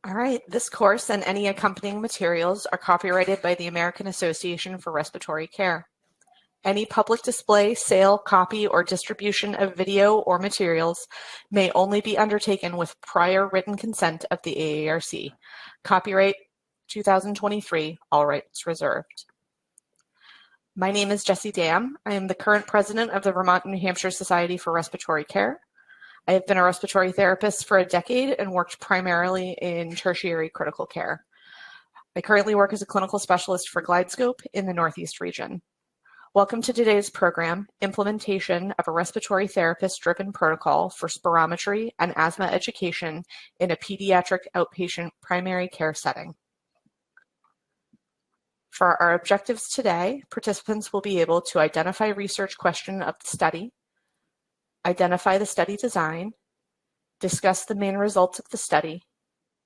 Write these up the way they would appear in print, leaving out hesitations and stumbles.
All right, this course and any accompanying materials are copyrighted by the American Association for Respiratory Care. Any public display, sale, copy, or distribution of video or materials may only be undertaken with prior written consent of the AARC. Copyright 2023, all rights reserved. My name is Jessie Damm. I am the current president of the Vermont and New Hampshire Society for Respiratory Care. I have been a respiratory therapist for a decade and worked primarily in tertiary critical care. I currently work as a clinical specialist for GlideScope in the Northeast region. Welcome to today's program, Implementation of a Respiratory Therapist-Driven Protocol for Spirometry and Asthma Education in a Pediatric Outpatient Primary Care Setting. For our objectives today, participants will be able to identify research question of the study, identify the study design, discuss the main results of the study,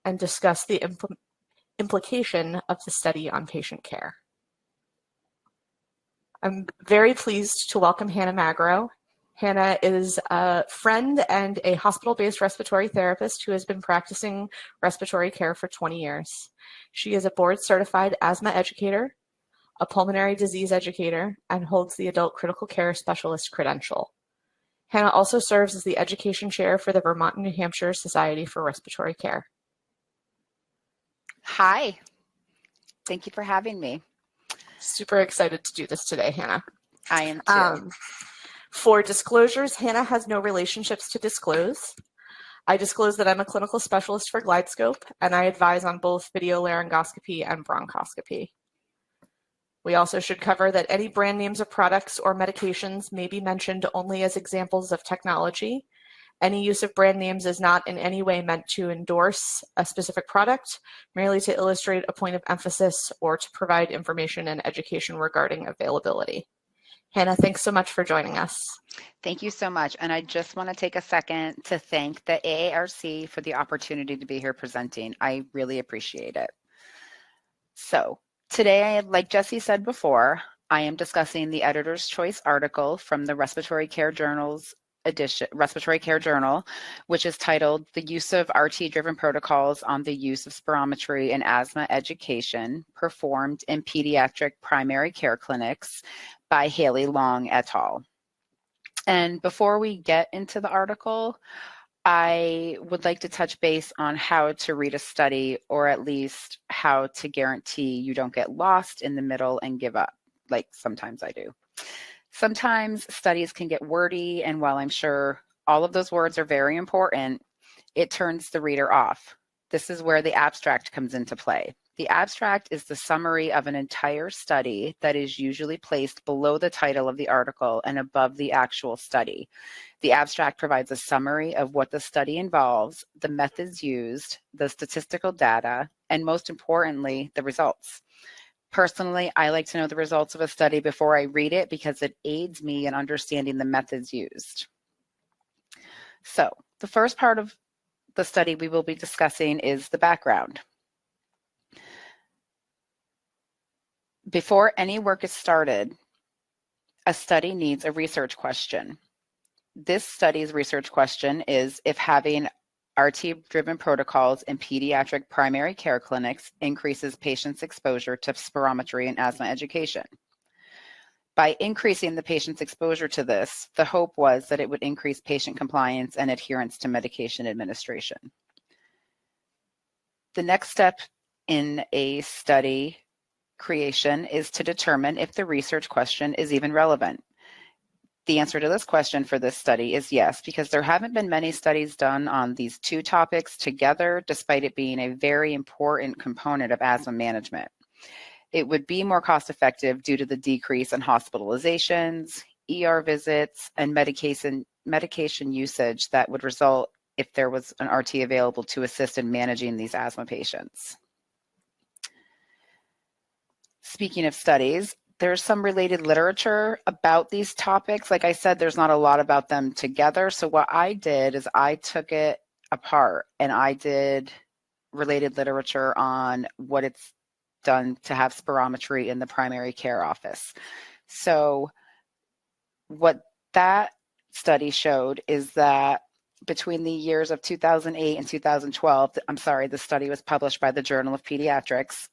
and discuss the implication of the study on patient care. I'm very pleased to welcome Hannah Magro. Hannah is a friend and a hospital-based respiratory therapist who has been practicing respiratory care for 20 years. She is a board-certified asthma educator, a pulmonary disease educator, and holds the adult critical care specialist credential. Hannah also serves as the education chair for the Vermont and New Hampshire Society for Respiratory Care. Hi, thank you for having me. Super excited to do this today, Hannah. I am too. For disclosures, Hannah has no relationships to disclose. I disclose that I'm a clinical specialist for GlideScope, and I advise on both video laryngoscopy and bronchoscopy. We also should cover that any brand names of products or medications may be mentioned only as examples of technology. Any use of brand names is not in any way meant to endorse a specific product, merely to illustrate a point of emphasis or to provide information and education regarding availability. Hannah, thanks so much for joining us. Thank you so much. And I just want to take a second to thank the AARC for the opportunity to be here presenting. I really appreciate it. So today, like Jessie said before, I am discussing the Editor's Choice article from the Respiratory Care Journal, which is titled The Use of RT-Driven Protocols on the Use of Spirometry in Asthma Education Performed in Pediatric Primary Care Clinics by Haley Long et al. And before we get into the article, I would like to touch base on how to read a study, or at least how to guarantee you don't get lost in the middle and give up, like sometimes I do. Sometimes studies can get wordy, and while I'm sure all of those words are very important, it turns the reader off. This is where the abstract comes into play. The abstract is the summary of an entire study that is usually placed below the title of the article and above the actual study. The abstract provides a summary of what the study involves, the methods used, the statistical data, and most importantly, the results. Personally, I like to know the results of a study before I read it because it aids me in understanding the methods used. So, the first part of the study we will be discussing is the background. Before any work is started, a study needs a research question. This study's research question is if having RT-driven protocols in pediatric primary care clinics increases patients' exposure to spirometry in asthma education. By increasing the patient's exposure to this, the hope was that it would increase patient compliance and adherence to medication administration. The next step in a study creation is to determine if the research question is even relevant. The answer to this question for this study is yes, because there haven't been many studies done on these two topics together, despite it being a very important component of asthma management. It would be more cost effective due to the decrease in hospitalizations, ER visits, and medication usage that would result if there was an RT available to assist in managing these asthma patients. Speaking of studies, there's some related literature about these topics. Like I said, there's not a lot about them together. So what I did is I took it apart and I did related literature on what it's done to have spirometry in the primary care office. So what that study showed is that between the years of 2008 and 2012, the study was published by the Journal of Pediatrics.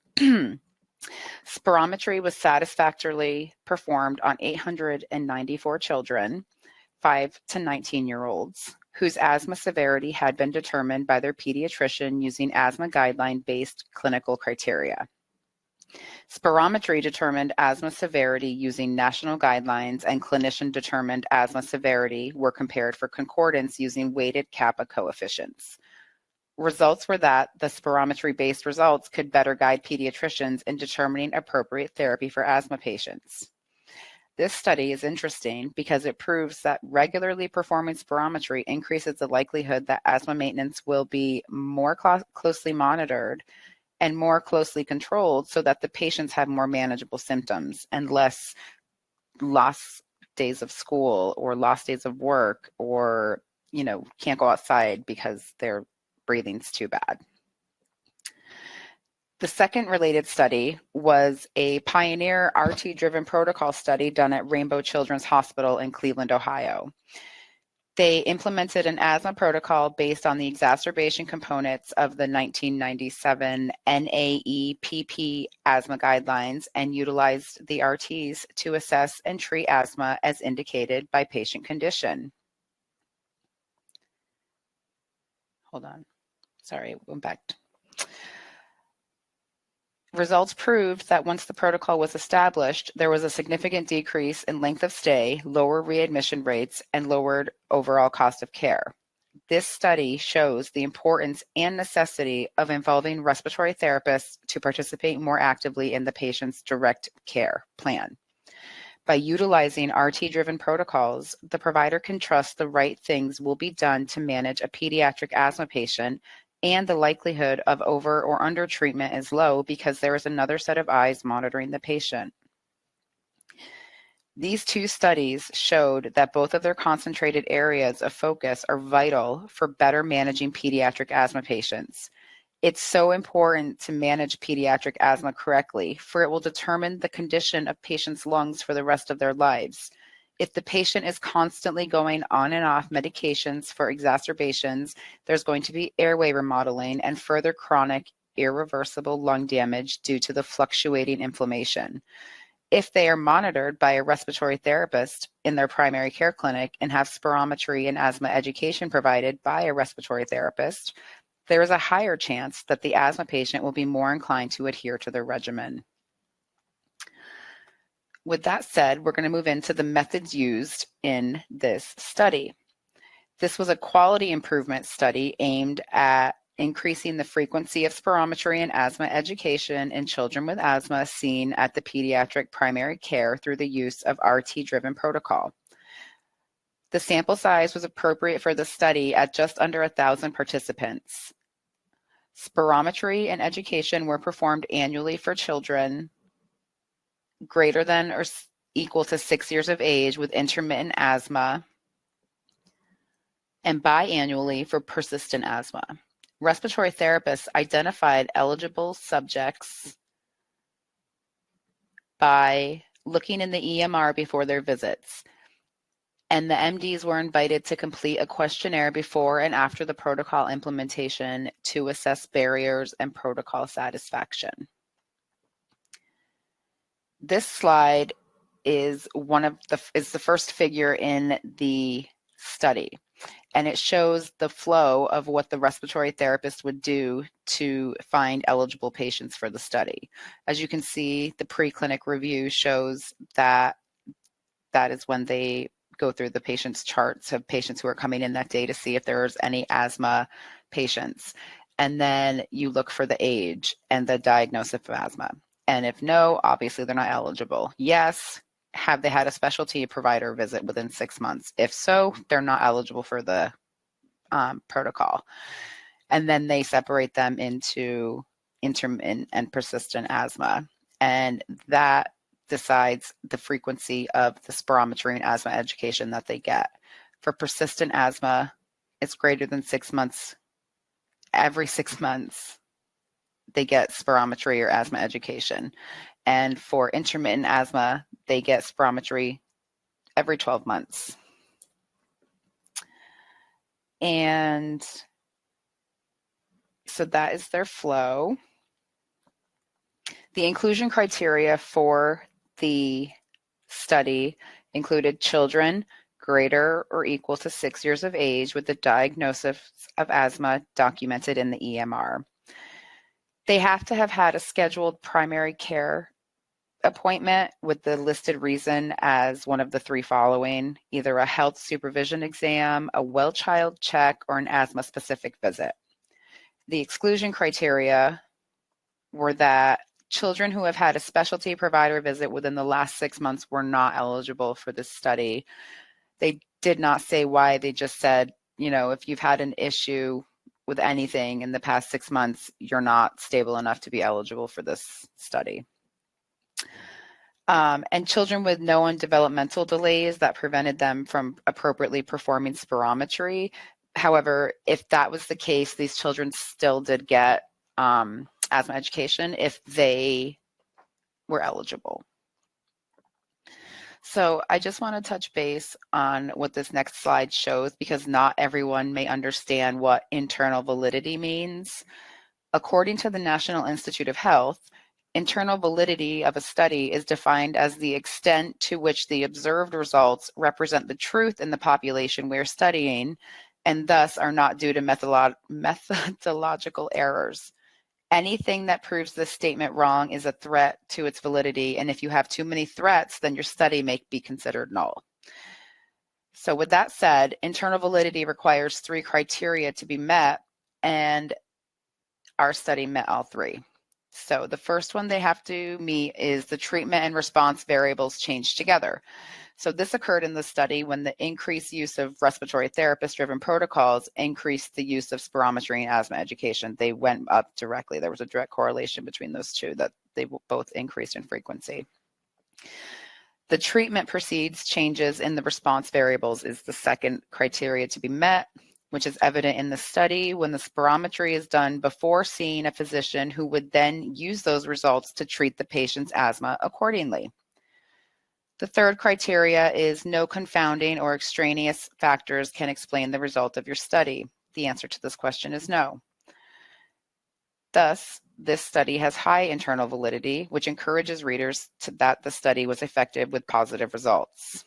Spirometry was satisfactorily performed on 894 children, 5 to 19-year-olds, whose asthma severity had been determined by their pediatrician using asthma guideline-based clinical criteria. Spirometry determined asthma severity using national guidelines, and clinician-determined asthma severity were compared for concordance using weighted kappa coefficients. Results were that the spirometry-based results could better guide pediatricians in determining appropriate therapy for asthma patients. This study is interesting because it proves that regularly performing spirometry increases the likelihood that asthma maintenance will be more closely monitored and more closely controlled so that the patients have more manageable symptoms and less lost days of school or lost days of work, or, can't go outside because their breathing's too bad. The second related study was a pioneer RT-driven protocol study done at Rainbow Children's Hospital in Cleveland, Ohio. They implemented an asthma protocol based on the exacerbation components of the 1997 NAEPP asthma guidelines and utilized the RTs to assess and treat asthma as indicated by patient condition. Hold on. Sorry, went back. Results proved that once the protocol was established, there was a significant decrease in length of stay, lower readmission rates, and lowered overall cost of care. This study shows the importance and necessity of involving respiratory therapists to participate more actively in the patient's direct care plan. By utilizing RT-driven protocols, the provider can trust the right things will be done to manage a pediatric asthma patient, and the likelihood of over or under treatment is low because there is another set of eyes monitoring the patient. These two studies showed that both of their concentrated areas of focus are vital for better managing pediatric asthma patients. It's so important to manage pediatric asthma correctly, for it will determine the condition of patients' lungs for the rest of their lives. If the patient is constantly going on and off medications for exacerbations, there's going to be airway remodeling and further chronic, irreversible lung damage due to the fluctuating inflammation. If they are monitored by a respiratory therapist in their primary care clinic and have spirometry and asthma education provided by a respiratory therapist, there is a higher chance that the asthma patient will be more inclined to adhere to their regimen. With that said, we're going to move into the methods used in this study. This was a quality improvement study aimed at increasing the frequency of spirometry and asthma education in children with asthma seen at the pediatric primary care through the use of RT-driven protocol. The sample size was appropriate for the study at just under 1,000 participants. Spirometry and education were performed annually for children greater than or equal to 6 years of age with intermittent asthma, and biannually for persistent asthma. Respiratory therapists identified eligible subjects by looking in the EMR before their visits, and the MDs were invited to complete a questionnaire before and after the protocol implementation to assess barriers and protocol satisfaction. This slide is the first figure in the study, and it shows the flow of what the respiratory therapist would do to find eligible patients for the study. As you can see, the preclinic review shows that is when they go through the patient's charts of patients who are coming in that day to see if there's any asthma patients. And then you look for the age and the diagnosis of asthma. And if no, obviously they're not eligible. Yes, have they had a specialty provider visit within 6 months? If so, they're not eligible for the protocol. And then they separate them into intermittent and persistent asthma. And that decides the frequency of the spirometry and asthma education that they get. For persistent asthma, it's greater than 6 months. Every 6 months, they get spirometry or asthma education. And for intermittent asthma, they get spirometry every 12 months. And so that is their flow. The inclusion criteria for the study included children greater or equal to 6 years of age with a diagnosis of asthma documented in the EMR. They have to have had a scheduled primary care appointment with the listed reason as one of the three following, either a health supervision exam, a well child check, or an asthma-specific visit. The exclusion criteria were that children who have had a specialty provider visit within the last 6 months were not eligible for this study. They did not say why. They just said, if you've had an issue with anything in the past 6 months, you're not stable enough to be eligible for this study. And children with known developmental delays that prevented them from appropriately performing spirometry. However, if that was the case, these children still did get asthma education if they were eligible. So I just want to touch base on what this next slide shows, because not everyone may understand what internal validity means. According to the National Institute of Health, internal validity of a study is defined as the extent to which the observed results represent the truth in the population we're studying, and thus are not due to methodological errors. Anything that proves this statement wrong is a threat to its validity, and if you have too many threats, then your study may be considered null. So with that said, internal validity requires 3 criteria to be met, and our study met all 3. So the first one they have to meet is the treatment and response variables changed together. So this occurred in the study when the increased use of respiratory therapist-driven protocols increased the use of spirometry and asthma education. They went up directly. There was a direct correlation between those two, that they both increased in frequency. The treatment precedes changes in the response variables is the second criteria to be met, which is evident in the study when the spirometry is done before seeing a physician who would then use those results to treat the patient's asthma accordingly. The third criteria is no confounding or extraneous factors can explain the result of your study. The answer to this question is no. Thus, this study has high internal validity, which encourages readers that the study was effective with positive results.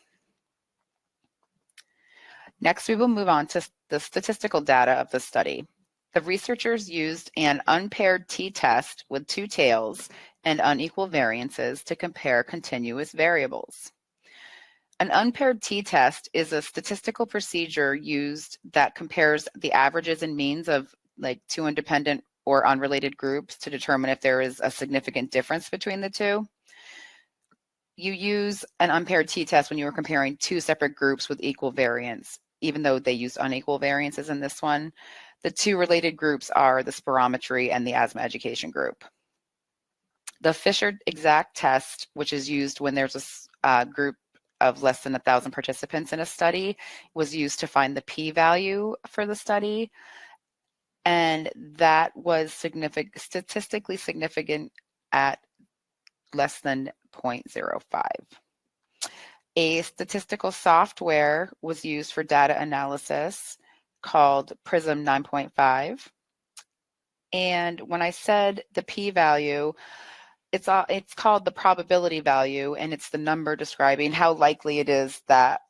Next, we will move on to the statistical data of the study. The researchers used an unpaired t-test with 2 tails and unequal variances to compare continuous variables. An unpaired t-test is a statistical procedure used that compares the averages and means of 2 independent or unrelated groups to determine if there is a significant difference between the two. You use an unpaired t-test when you are comparing 2 separate groups with equal variance, even though they use unequal variances in this one. The 2 related groups are the spirometry and the asthma education group. The Fisher exact test, which is used when there's a group of less than 1,000 participants in a study, was used to find the p-value for the study, and that was statistically significant at less than 0.05. A statistical software was used for data analysis called PRISM 9.5. And when I said the p-value, it's called the probability value, and it's the number describing how likely it is that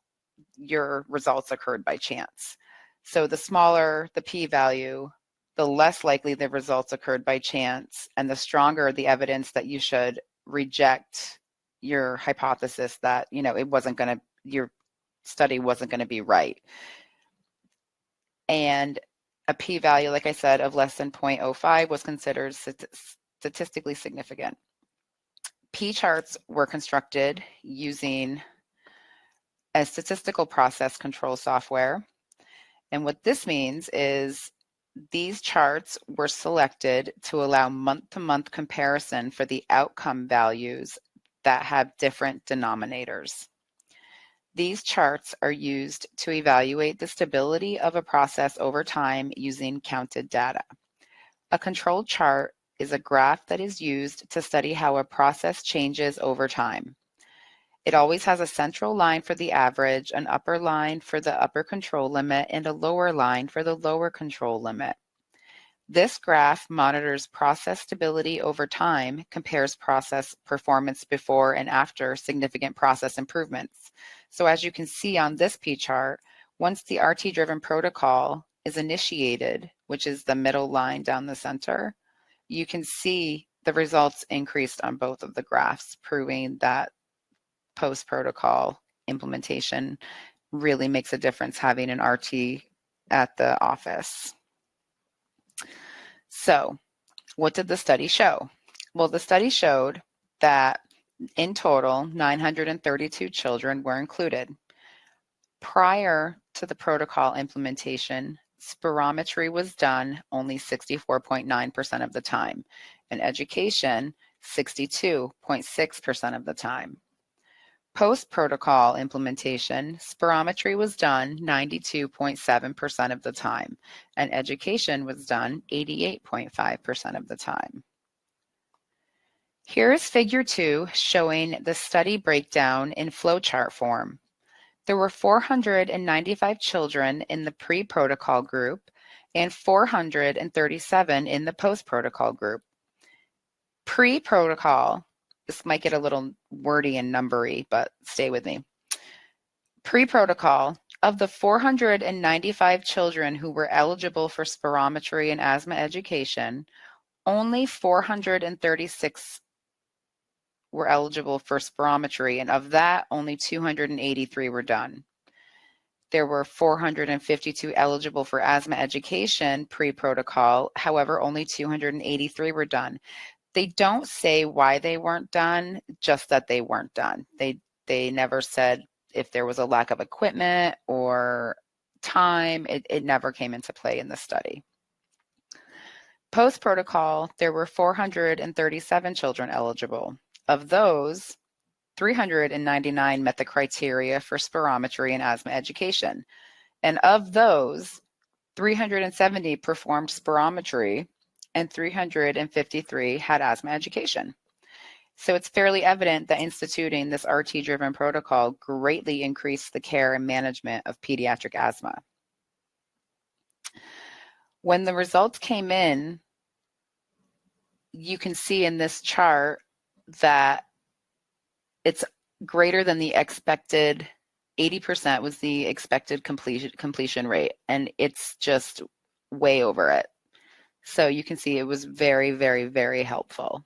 your results occurred by chance. So the smaller the p-value, the less likely the results occurred by chance, and the stronger the evidence that you should reject your hypothesis that your study wasn't going to be right. And a p-value, like I said, of less than 0.05 was considered statistically significant. P-charts were constructed using a statistical process control software. And what this means is these charts were selected to allow month-to-month comparison for the outcome values that have different denominators. These charts are used to evaluate the stability of a process over time using counted data. A control chart is a graph that is used to study how a process changes over time. It always has a central line for the average, an upper line for the upper control limit, and a lower line for the lower control limit. This graph monitors process stability over time, compares process performance before and after significant process improvements. So as you can see on this P chart, once the RT-driven protocol is initiated, which is the middle line down the center, you can see the results increased on both of the graphs, proving that post-protocol implementation really makes a difference having an RT at the office. So what did the study show? Well, the study showed that in total, 932 children were included. Prior to the protocol implementation, spirometry was done only 64.9% of the time, and education 62.6% of the time. Post-protocol implementation, spirometry was done 92.7% of the time, and education was done 88.5% of the time. Here is figure 2 showing the study breakdown in flowchart form. There were 495 children in the pre-protocol group and 437 in the post-protocol group. Pre-protocol, this might get a little wordy and numbery, but stay with me. Pre-protocol, of the 495 children who were eligible for spirometry and asthma education, only 436 were eligible for spirometry, and of that, only 283 were done. There were 452 eligible for asthma education pre-protocol, however, only 283 were done. They don't say why they weren't done, just that they weren't done. They never said if there was a lack of equipment or time. It never came into play in the study. Post-protocol, there were 437 children eligible. Of those, 399 met the criteria for spirometry and asthma education. And of those, 370 performed spirometry and 353 had asthma education. So it's fairly evident that instituting this RT-driven protocol greatly increased the care and management of pediatric asthma. When the results came in, you can see in this chart that it's greater than the expected. 80% was the expected completion rate, and it's just way over it. So you can see it was very, very, very helpful.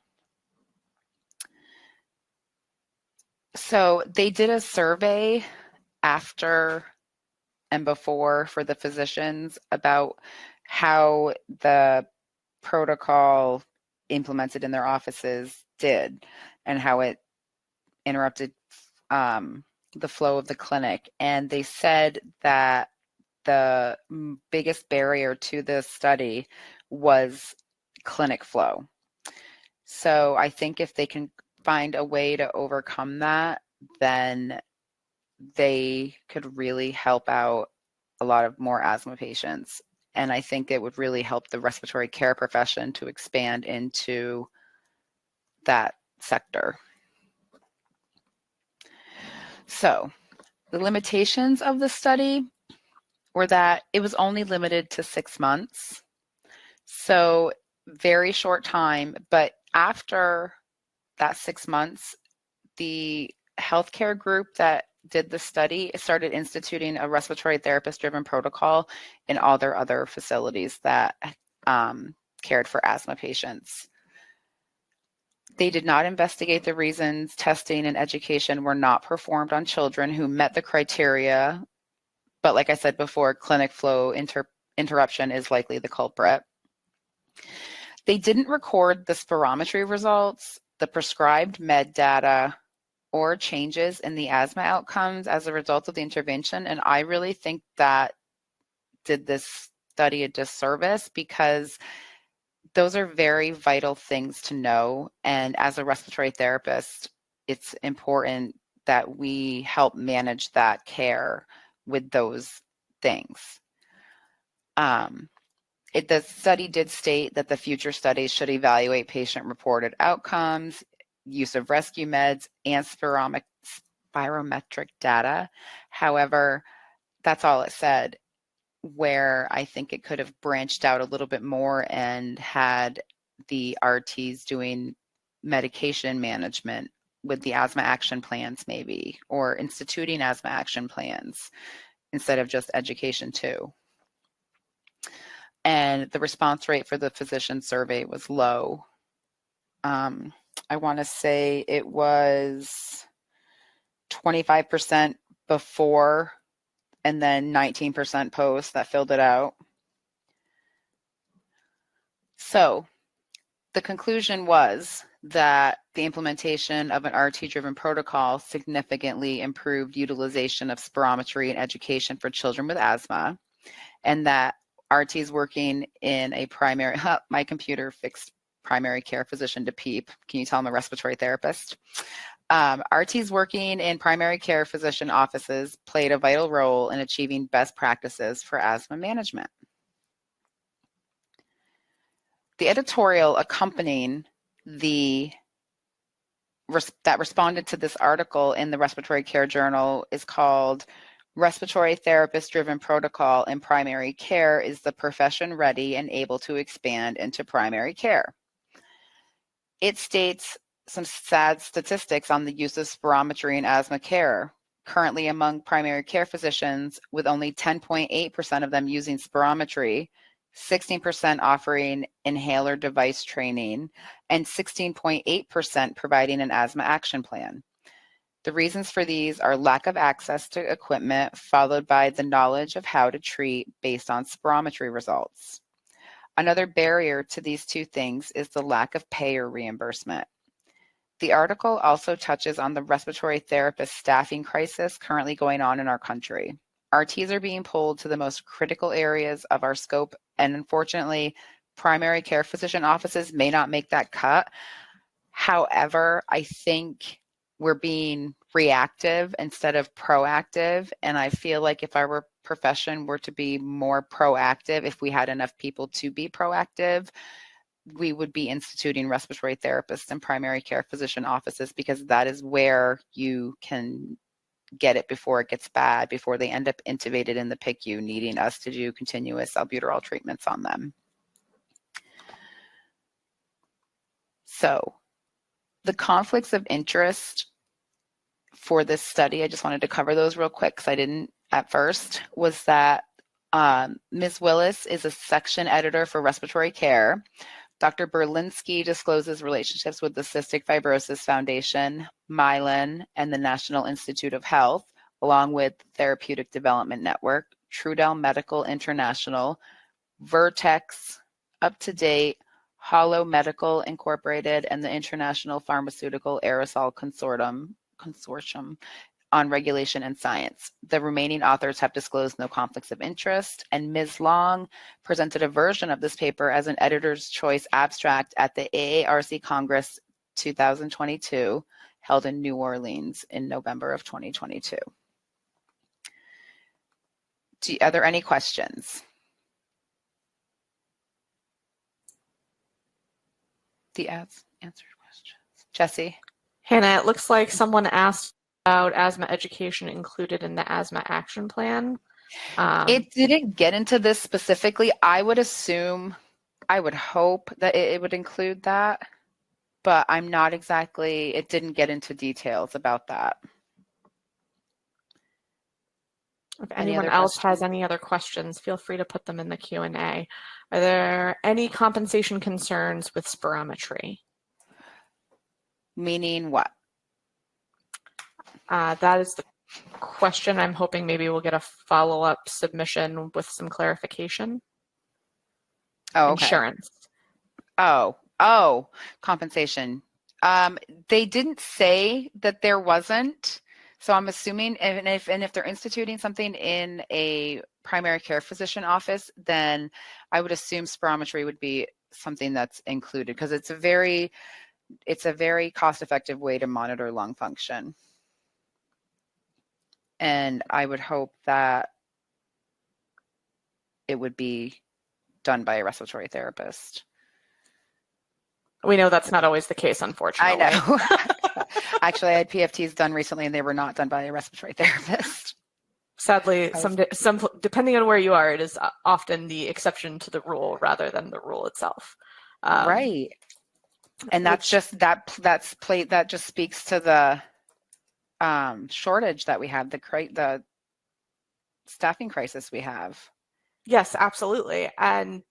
So they did a survey after and before for the physicians about how the protocol implemented in their offices did and how it interrupted the flow of the clinic. And they said that the biggest barrier to this study was clinic flow. So I think if they can find a way to overcome that, then they could really help out a lot of more asthma patients. And I think it would really help the respiratory care profession to expand into that sector. So the limitations of the study were that it was only limited to 6 months. So very short time, but after that 6 months, the healthcare group that did the study started instituting a respiratory therapist-driven protocol in all their other facilities that cared for asthma patients. They did not investigate the reasons testing and education were not performed on children who met the criteria, but like I said before, clinic flow interruption is likely the culprit. They didn't record the spirometry results, the prescribed med data, or changes in the asthma outcomes as a result of the intervention. And I really think that did this study a disservice, because those are very vital things to know. And as a respiratory therapist, it's important that we help manage that care with those things. The study did state that the future studies should evaluate patient-reported outcomes, use of rescue meds, and barometric data. However, that's all it said, where I think it could have branched out a little bit more and had the RTs doing medication management with the asthma action plans maybe, or instituting asthma action plans instead of just education too. And the response rate for the physician survey was low. I want to say it was 25% before and then 19% post that filled it out. So the conclusion was that the implementation of an RT-driven protocol significantly improved utilization of spirometry and education for children with asthma, and that RTs working in a primary, my computer fixed primary care physician to PEEP. Can you tell I'm a respiratory therapist? RTs working in primary care physician offices played a vital role in achieving best practices for asthma management. The editorial accompanying that responded to this article in the Respiratory Care Journal is called Respiratory Therapist-Driven Protocol in Primary Care Is the Profession Ready and Able to Expand into Primary Care? It states some sad statistics on the use of spirometry in asthma care. Currently among primary care physicians, with only 10.8% of them using spirometry, 16% offering inhaler device training, and 16.8% providing an asthma action plan. The reasons for these are lack of access to equipment, followed by the knowledge of how to treat based on spirometry results. Another barrier to these two things is the lack of payer reimbursement. The article also touches on the respiratory therapist staffing crisis currently going on in our country. RTs are being pulled to the most critical areas of our scope, and unfortunately, primary care physician offices may not make that cut. However, I think we're being reactive instead of proactive, and I feel like if our profession were to be more proactive, if we had enough people to be proactive, we would be instituting respiratory therapists in primary care physician offices, because that is where you can get it before it gets bad, before they end up intubated in the PICU, needing us to do continuous albuterol treatments on them. So the conflicts of interest for this study, I just wanted to cover those real quick because I didn't at first, was that Ms. Willis is a section editor for respiratory care. Dr. Berlinski discloses relationships with the Cystic Fibrosis Foundation, Mylan, and the National Institute of Health, along with Therapeutic Development Network, Trudell Medical International, Vertex, Up to Date, Hollow Medical Incorporated, and the International Pharmaceutical Aerosol Consortium on Regulation and Science. The remaining authors have disclosed no conflicts of interest, and Ms. Long presented a version of this paper as an editor's choice abstract at the AARC Congress 2022, held in New Orleans in November of 2022. Are there any questions? The answered questions. Jessie? Hannah, it looks like someone asked about asthma education included in the asthma action plan. It didn't get into this specifically. I would assume, I would hope that it would include that, but I'm not exactly, it didn't get into details about that. If anyone else has any other questions, feel free to put them in the Q&A. Are there any compensation concerns with spirometry? Meaning what? That is the question. I'm hoping maybe we'll get a follow-up submission with some clarification. Oh, okay. Insurance. Oh, compensation. They didn't say that there wasn't. So I'm assuming, and if they're instituting something in a primary care physician office, then I would assume spirometry would be something that's included, because it's a very cost-effective way to monitor lung function. And I would hope that it would be done by a respiratory therapist. We know that's not always the case, unfortunately. I know. Actually, I had PFTs done recently, and they were not done by a respiratory therapist. Sadly, some depending on where you are, it is often the exception to the rule rather than the rule itself. Right. And that's just that just speaks to the shortage that we have, the staffing crisis we have. Yes, absolutely. And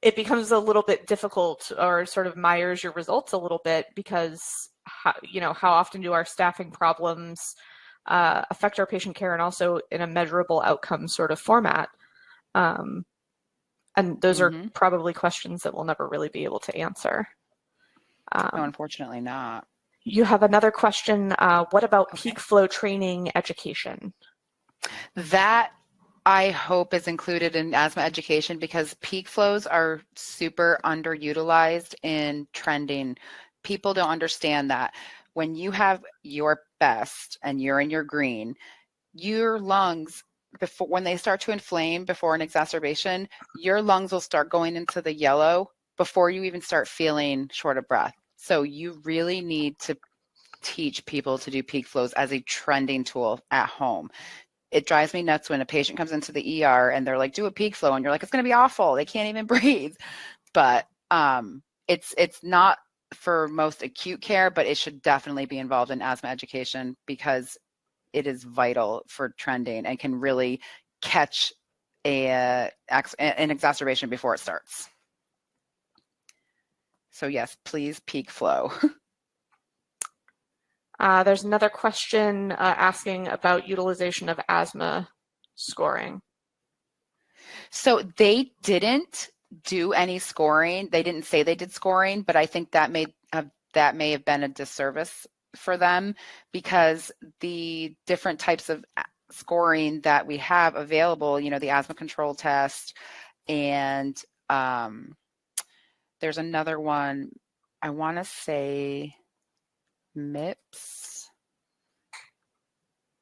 it becomes a little bit difficult, or sort of mires your results a little bit, because how often do our staffing problems affect our patient care, and also in a measurable outcome sort of format. And those are probably questions that we'll never really be able to answer. No, unfortunately not. You have another question. What about peak flow training education? That I hope is included in asthma education, because peak flows are super underutilized in trending. People don't understand that when you have your best and you're in your green, your lungs, when they start to inflame before an exacerbation, your lungs will start going into the yellow before you even start feeling short of breath. So you really need to teach people to do peak flows as a trending tool at home. It drives me nuts when a patient comes into the ER and they're like, do a peak flow, and you're like, it's going to be awful. They can't even breathe. But it's not for most acute care, but it should definitely be involved in asthma education, because it is vital for trending and can really catch an exacerbation before it starts. So yes, please peak flow. There's another question asking about utilization of asthma scoring. So they didn't do any scoring. They didn't say they did scoring, but I think that may have been a disservice for them, because the different types of scoring that we have available, the asthma control test, and there's another one, I want to say MIPS,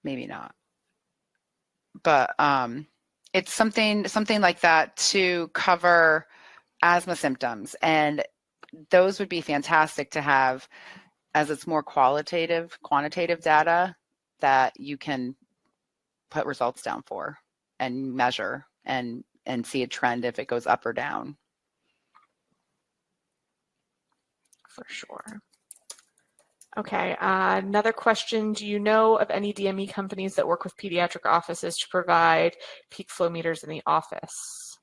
maybe not, but it's something like that to cover asthma symptoms, and those would be fantastic to have, as it's more quantitative data that you can put results down for and measure and see a trend if it goes up or down. For sure. Okay, another question. Do you know of any DME companies that work with pediatric offices to provide peak flow meters in the office?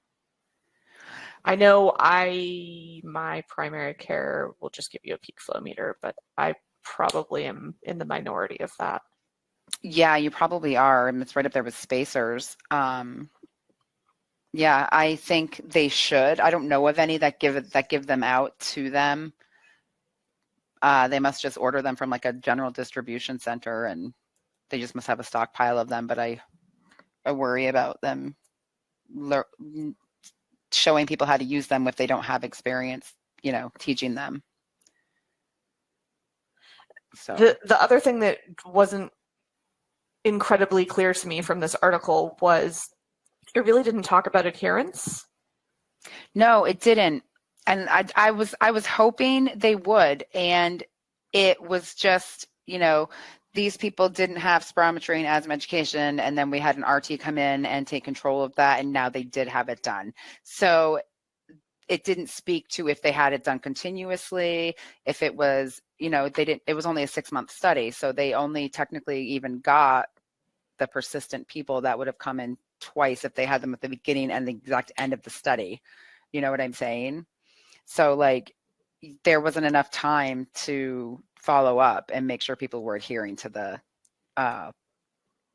I know my primary care will just give you a peak flow meter, but I probably am in the minority of that. Yeah, you probably are, and it's right up there with spacers. Yeah, I think they should. I don't know of any that give them out to them. They must just order them from like a general distribution center, and they just must have a stockpile of them. But I worry about them showing people how to use them if they don't have experience, teaching them. So the other thing that wasn't incredibly clear to me from this article was it really didn't talk about adherence. No, it didn't. And I was hoping they would, and it was just, these people didn't have spirometry and asthma education, and then we had an RT come in and take control of that, and now they did have it done. So it didn't speak to if they had it done continuously, if it was, it was only a 6-month study, so they only technically even got the persistent people that would have come in twice if they had them at the beginning and the exact end of the study. You know what I'm saying? So there wasn't enough time to follow up and make sure people were adhering to the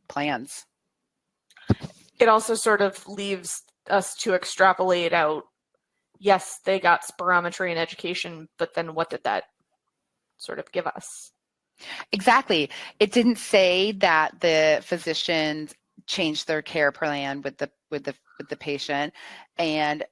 plans. It also sort of leaves us to extrapolate out, yes, they got spirometry and education, but then what did that sort of give us? Exactly. It didn't say that the physicians changed their care plan with the patient, and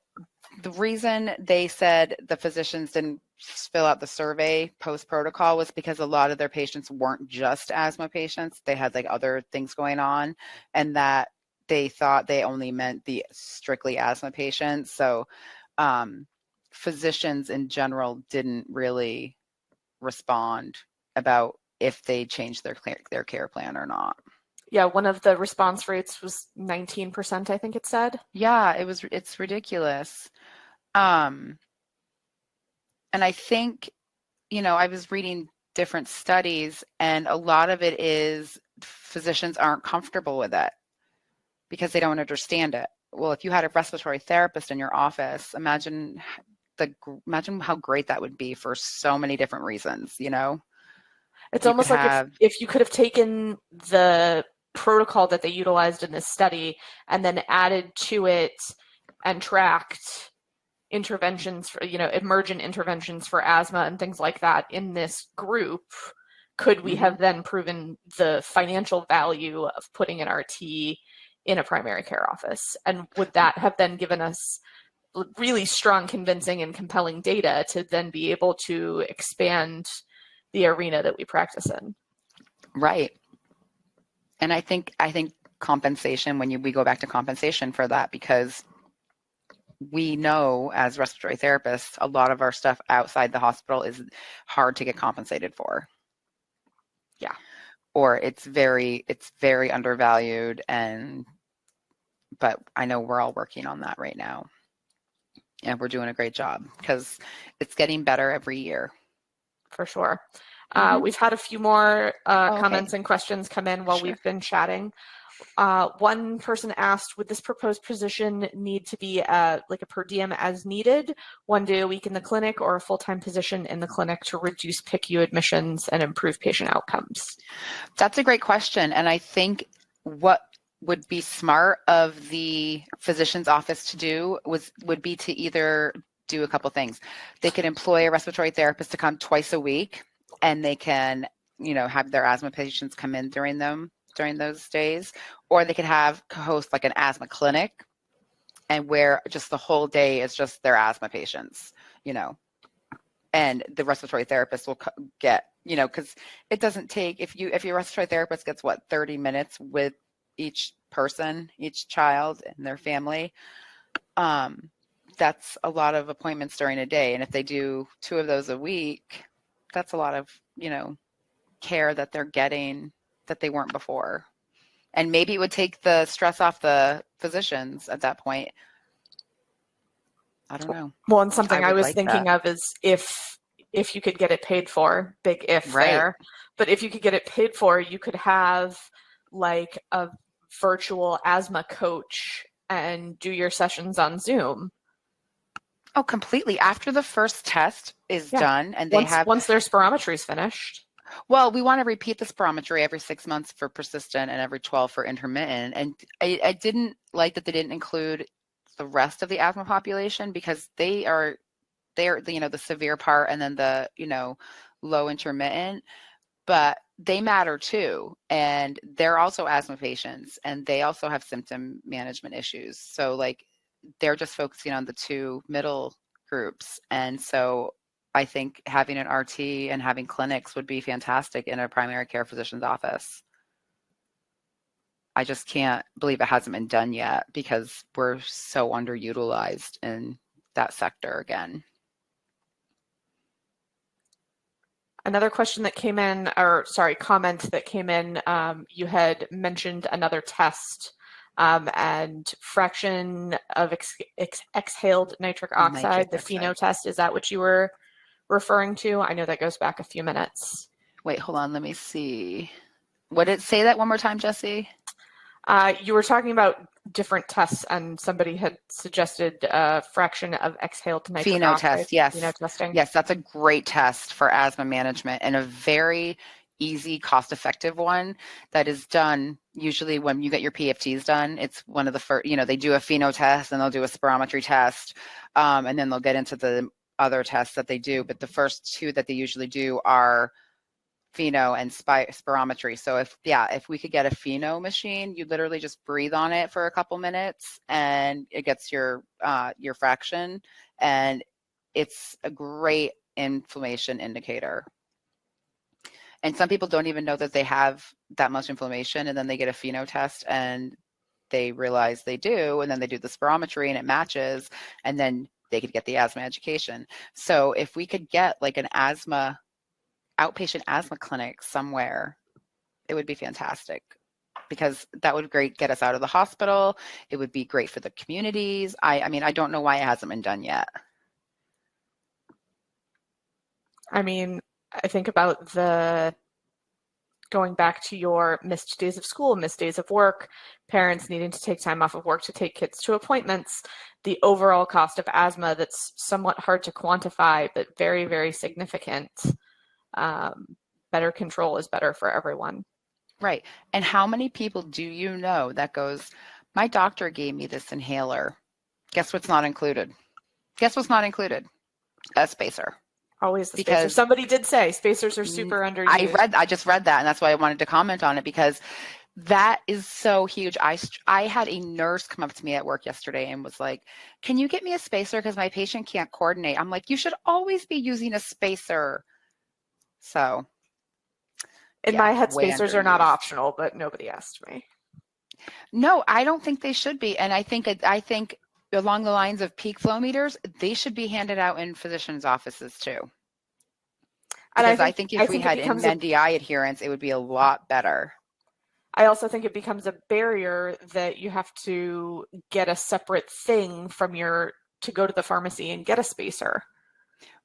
the reason they said the physicians didn't fill out the survey post-protocol was because a lot of their patients weren't just asthma patients. They had other things going on, and that they thought they only meant the strictly asthma patients. So physicians in general didn't really respond about if they changed their care plan or not. Yeah, one of the response rates was 19%, I think it said. Yeah, it's ridiculous. And I think, I was reading different studies, and a lot of it is physicians aren't comfortable with it because they don't understand it. Well, if you had a respiratory therapist in your office, imagine how great that would be for so many different reasons, It's You almost could like have, if you could have taken the protocol that they utilized in this study and then added to it and tracked interventions for, emergent interventions for asthma and things like that in this group, could we have then proven the financial value of putting an RT in a primary care office? And would that have then given us really strong, convincing, and compelling data to then be able to expand the arena that we practice in? right. And I think compensation, we go back to compensation for that, because we know as respiratory therapists, a lot of our stuff outside the hospital is hard to get compensated for. Yeah. Or it's very undervalued, but I know we're all working on that right now. And we're doing a great job because it's getting better every year. For sure. We've had a few more comments and questions come in while we've been chatting. One person asked, would this proposed position need to be like a per diem as needed, 1 day a week in the clinic, or a full-time position in the clinic to reduce PICU admissions and improve patient outcomes? That's a great question. And I think what would be smart of the physician's office to do would be to either do a couple things. They could employ a respiratory therapist to come twice a week, and they can, have their asthma patients come in during those days, or they could host like an asthma clinic, and where just the whole day is just their asthma patients, and the respiratory therapist will get, because it doesn't take, if your respiratory therapist gets 30 minutes with each person, each child and their family, that's a lot of appointments during a day. And if they do 2 of those a week, that's a lot of, care that they're getting that they weren't before. And maybe it would take the stress off the physicians at that point. I don't know. Well, and something I was thinking of is if you could get it paid for, big if there, but if you could get it paid for, you could have like a virtual asthma coach and do your sessions on Zoom. Oh, completely. After the first test is done, and once their spirometry is finished. Well, we want to repeat the spirometry every 6 months for persistent and every 12 for intermittent. And I didn't like that they didn't include the rest of the asthma population, because they're the severe part and then the low intermittent, but they matter too, and they're also asthma patients, and they also have symptom management issues. So like they're just focusing on the 2 middle groups. And so I think having an RT and having clinics would be fantastic in a primary care physician's office. I just can't believe it hasn't been done yet, because we're so underutilized in that sector again. Another question that came in, comment that came in, you had mentioned another test and fraction of exhaled nitric oxide, the FeNO test. Is that what you were referring to? I know that goes back a few minutes. Wait, hold on. Let me see. Say that one more time, Jessie? You were talking about different tests, and somebody had suggested a fraction of exhaled nitric FeNO oxide. test, yes. FeNO testing. Yes, that's a great test for asthma management, and a very easy, cost-effective one that is done usually when you get your PFTs done. It's one of the first, they do a FeNO test, and they'll do a spirometry test, and then they'll get into the other tests that they do. But the first 2 that they usually do are FeNO and spirometry. So if we could get a FeNO machine, you literally just breathe on it for a couple minutes, and it gets your fraction, and it's a great inflammation indicator. And some people don't even know that they have that much inflammation, and then they get a FeNO test and they realize they do, and then they do the spirometry and it matches, and then they could get the asthma education. So if we could get like an outpatient asthma clinic somewhere, it would be fantastic, because that would get us out of the hospital. It would be great for the communities. I mean, I don't know why it hasn't been done yet. I mean, I think about going back to your missed days of school, missed days of work, parents needing to take time off of work to take kids to appointments, the overall cost of asthma that's somewhat hard to quantify, but very, very significant. Better control is better for everyone. Right. And how many people do you know that goes, my doctor gave me this inhaler. Guess what's not included? Guess what's not included? A spacer. Always the spacer. Somebody did say spacers are super underused. I just read that, and that's why I wanted to comment on it, because that is so huge. I had a nurse come up to me at work yesterday and was like, can you get me a spacer because my patient can't coordinate? I'm like, you should always be using a spacer. So in my head, spacers are not optional, but nobody asked me. No, I don't think they should be. And I think along the lines of peak flow meters, they should be handed out in physicians' offices too. Because I think if we had NDI adherence, it would be a lot better. I also think it becomes a barrier that you have to get a separate thing to go to the pharmacy and get a spacer.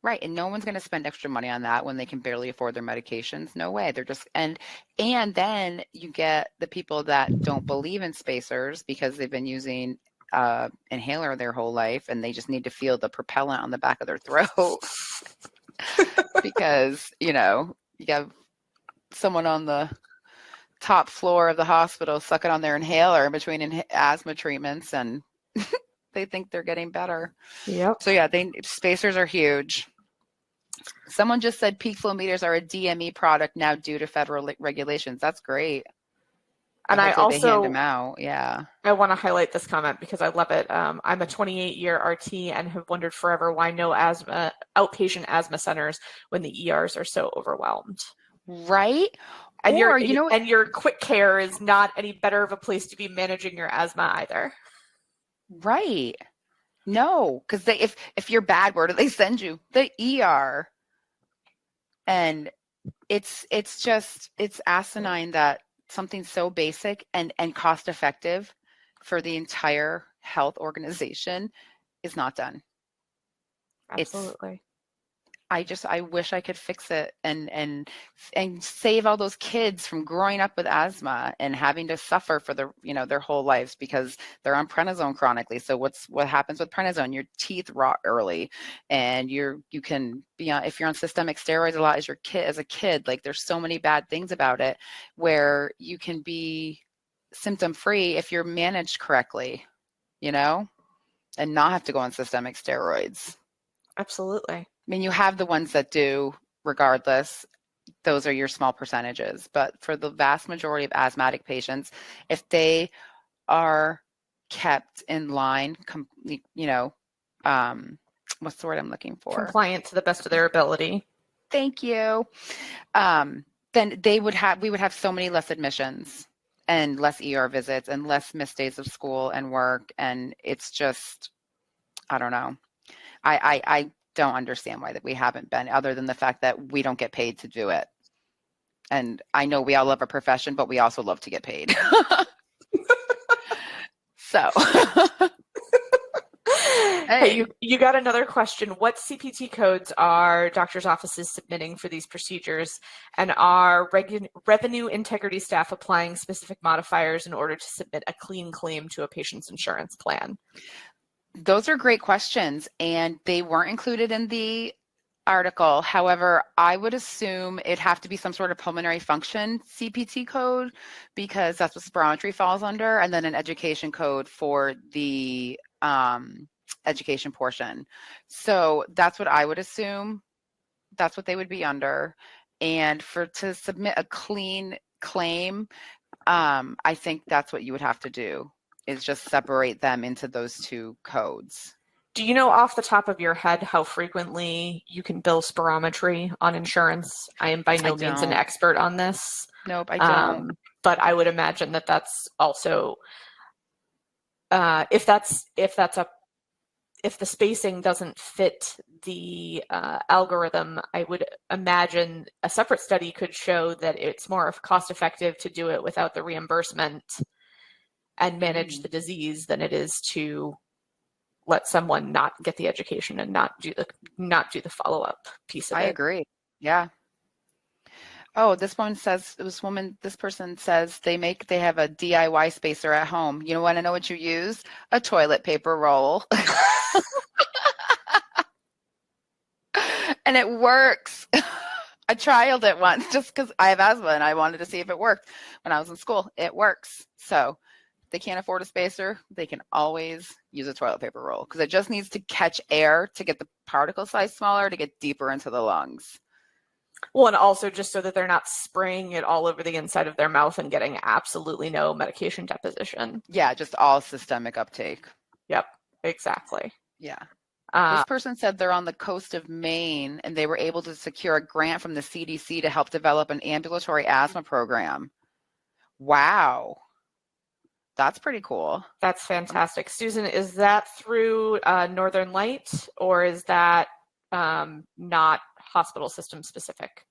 Right. And no one's going to spend extra money on that when they can barely afford their medications. No way. They're just, and then you get the people that don't believe in spacers because they've been using inhaler their whole life, and they just need to feel the propellant on the back of their throat because, you have someone on the top floor of the hospital sucking on their inhaler in between asthma treatments, and they think they're getting better. Yep. So yeah, spacers are huge. Someone just said peak flow meters are a DME product now due to federal regulations. That's great. And I also they hand them out. Yeah. I want to highlight this comment because I love it. I'm a 28-year RT and have wondered forever why no outpatient asthma centers when the ERs are so overwhelmed. Right. And your quick care is not any better of a place to be managing your asthma either. Right. No, because if you're bad, where do they send you? The ER. And it's asinine that something so basic and cost effective for the entire health organization is not done. Absolutely. I wish I could fix it and save all those kids from growing up with asthma and having to suffer for their whole lives because they're on prednisone chronically. So what happens with prednisone? Your teeth rot early, and you can be on, if you're on systemic steroids a lot as a kid, like there's so many bad things about it, where you can be symptom free if you're managed correctly, and not have to go on systemic steroids. Absolutely. I mean, you have the ones that do regardless. Those are your small percentages. But for the vast majority of asthmatic patients, if they are kept in line, what's the word I'm looking for? Compliant to the best of their ability. Thank you. Then we would have so many less admissions and less ER visits and less missed days of school and work. And it's just, I don't know. I don't understand why that we haven't been, other than the fact that we don't get paid to do it. And I know we all love our profession, but we also love to get paid. So hey, you got another question. What CPT codes are doctors' offices submitting for these procedures, and are revenue integrity staff applying specific modifiers in order to submit a clean claim to a patient's insurance plan? Those are great questions, and they weren't included in the article. However, I would assume it'd have to be some sort of pulmonary function CPT code, because that's what spirometry falls under, and then an education code for the education portion. So that's what I would assume. That's what they would be under. And to submit a clean claim, I think that's what you would have to do, is just separate them into those two codes. Do you know off the top of your head how frequently you can bill spirometry on insurance? I am by no means an expert on this. Nope, I don't. But I would imagine that that's also, if that's a if the spacing doesn't fit the algorithm, I would imagine a separate study could show that it's more cost effective to do it without the reimbursement and manage the disease than it is to let someone not get the education and not do the follow-up piece of it. I agree. Yeah. Oh, this person says they have a DIY spacer at home. You want to know what you use? A toilet paper roll. And it works. I trialed it once just because I have asthma and I wanted to see if it worked when I was in school. It works. So if they can't afford a spacer, they can always use a toilet paper roll because it just needs to catch air to get the particle size smaller to get deeper into the lungs. Well, and also just so that they're not spraying it all over the inside of their mouth and getting absolutely no medication deposition. Yeah, just all systemic uptake. Yep, exactly. Yeah. This person said they're on the coast of Maine and they were able to secure a grant from the CDC to help develop an ambulatory asthma program. Wow. That's pretty cool. That's fantastic. Susan, is that through Northern Light or is that not hospital system specific?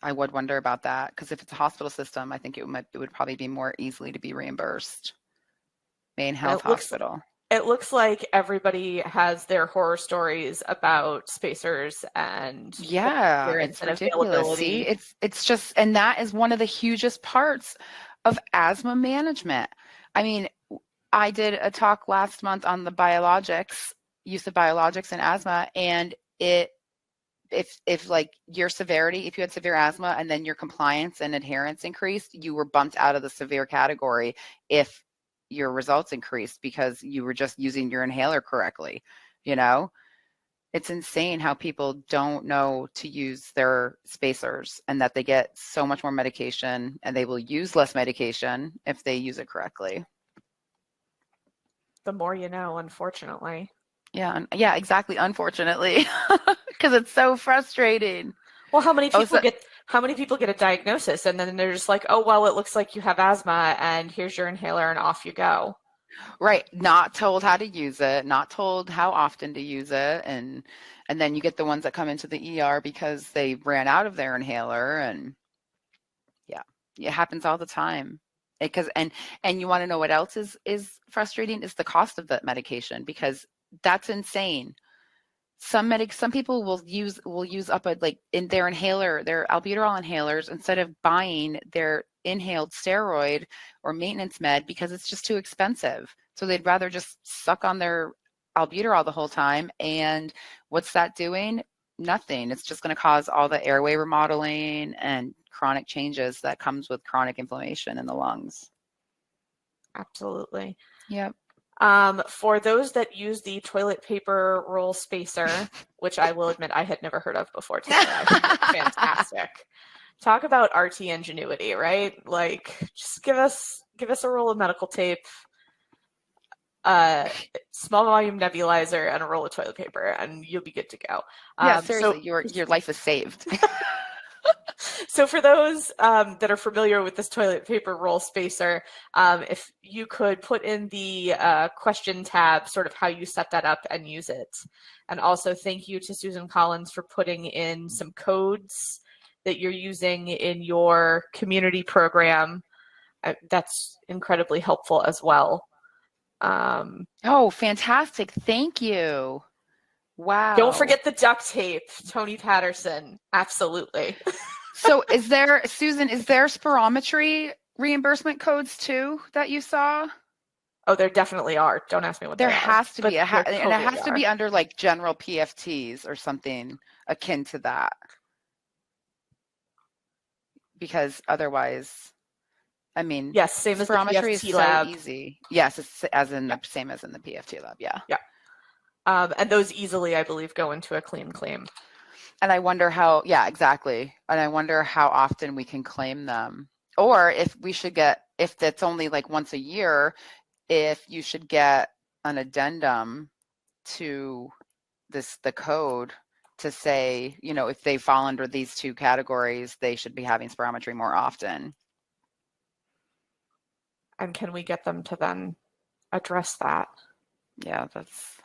I would wonder about that because if it's a hospital system, I think it would probably be more easily to be reimbursed. Maine Health Hospital. It looks like everybody has their horror stories about spacers and it's ridiculous. See, it's just, and that is one of the hugest parts of asthma management. I mean, I did a talk last month on the use of biologics in asthma, and if like your severity, if you had severe asthma and then your compliance and adherence increased, you were bumped out of the severe category if your results increased because you were just using your inhaler correctly. It's insane how people don't know to use their spacers and that they get so much more medication and they will use less medication if they use it correctly. The more you know, unfortunately. Yeah, exactly. Unfortunately, because it's so frustrating. Well, how many people get a diagnosis and then they're just like, oh, well, it looks like you have asthma and here's your inhaler and off you go. Right. Not told how to use it, not told how often to use it. And then you get the ones that come into the ER because they ran out of their inhaler. And yeah, it happens all the time. And you want to know what else is frustrating is the cost of that medication, because that's insane. Some people will use up in their inhaler, their albuterol inhalers, instead of buying their inhaled steroid or maintenance med because it's just too expensive. So they'd rather just suck on their albuterol the whole time. And what's that doing? Nothing. It's just going to cause all the airway remodeling and chronic changes that comes with chronic inflammation in the lungs. Absolutely. Yep. For those that use the toilet paper roll spacer, which I will admit I had never heard of before today, I think it's fantastic. Talk about RT ingenuity, right? Like, just give us a roll of medical tape, small volume nebulizer, and a roll of toilet paper, and you'll be good to go. Yeah, seriously, your life is saved. So for those that are familiar with this toilet paper roll spacer, if you could put in the question tab sort of how you set that up and use it. And also thank you to Susan Collins for putting in some codes that you're using in your community program. That's incredibly helpful as well. Oh, fantastic. Thank you. Wow. Don't forget the duct tape, Tony Patterson. Absolutely. So Susan, is there spirometry reimbursement codes too that you saw? Oh, there definitely are. Don't ask me what there they has are, to be. And it has to be under like general PFTs or something akin to that. Because otherwise, I mean, yes, same as the spirometry PFT is lab. So easy. Yes, it's the same as in the PFT lab. Yeah. Yeah. And those easily, I believe, go into a clean claim. And I wonder how, yeah, exactly. And I wonder how often we can claim them. Or if that's only like once a year, if you should get an addendum to the code to say, if they fall under these two categories, they should be having spirometry more often. And can we get them to then address that? Yeah, that's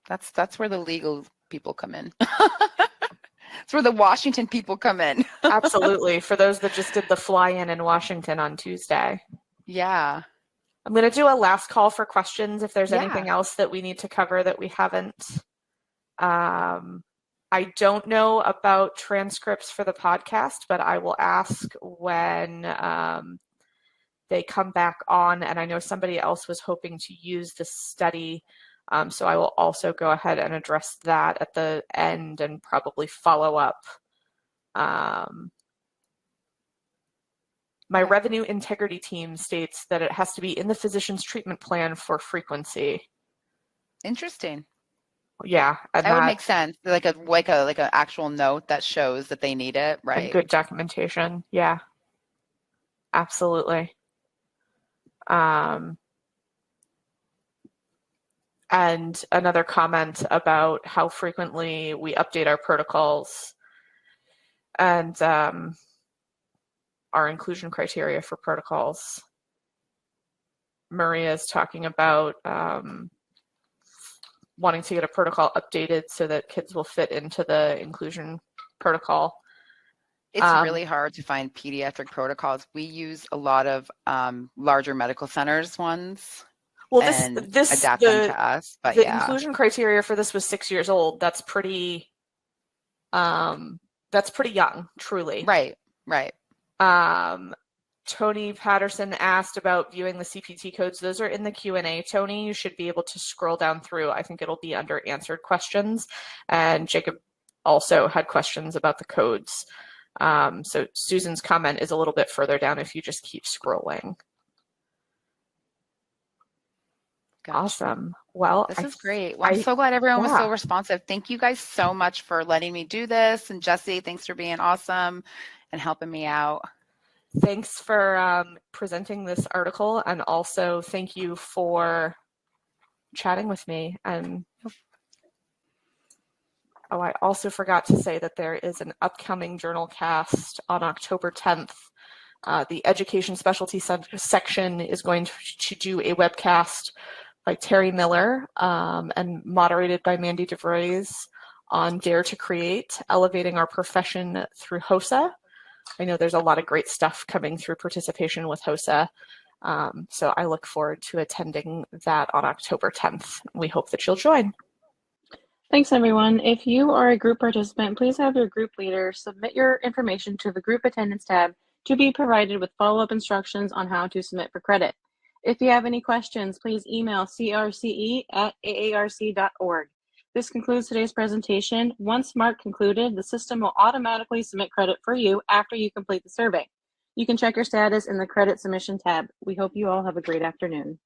That's where the legal people come in. That's where the Washington people come in. Absolutely. For those that just did the fly-in in Washington on Tuesday. Yeah. I'm going to do a last call for questions if there's Yeah. anything else that we need to cover that we haven't. I don't know about transcripts for the podcast, but I will ask when they come back on. And I know somebody else was hoping to use the study. So I will also go ahead and address that at the end and probably follow up. My revenue integrity team states that it has to be in the physician's treatment plan for frequency. Interesting. Yeah, and that would make sense. Like an actual note that shows that they need it, right? And good documentation. Yeah, absolutely. And another comment about how frequently we update our protocols and our inclusion criteria for protocols. Maria is talking about wanting to get a protocol updated so that kids will fit into the inclusion protocol. It's really hard to find pediatric protocols. We use a lot of larger medical centers ones. Well, this adapt them to us. But the inclusion criteria for this was 6 years old. That's pretty young, truly. Right. Tony Patterson asked about viewing the CPT codes. Those are in the Q&A, Tony. You should be able to scroll down through. I think it'll be under answered questions. And Jacob also had questions about the codes. So Susan's comment is a little bit further down if you just keep scrolling. Gotcha. Awesome. Well, this is great. Well, I'm so glad everyone was so responsive. Thank you guys so much for letting me do this. And Jessie, thanks for being awesome and helping me out. Thanks for presenting this article, and also thank you for chatting with me. And I also forgot to say that there is an upcoming JournalCast on October 10th. The education specialty section is going to do a webcast by Terry Miller and moderated by Mandy DeVries on Dare to Create, Elevating Our Profession Through HOSA. I know there's a lot of great stuff coming through participation with HOSA. So I look forward to attending that on October 10th. We hope that you'll join. Thanks, everyone. If you are a group participant, please have your group leader submit your information to the group attendance tab to be provided with follow-up instructions on how to submit for credit. If you have any questions, please email crce@aarc.org. This concludes today's presentation. Once marked concluded, the system will automatically submit credit for you after you complete the survey. You can check your status in the credit submission tab. We hope you all have a great afternoon.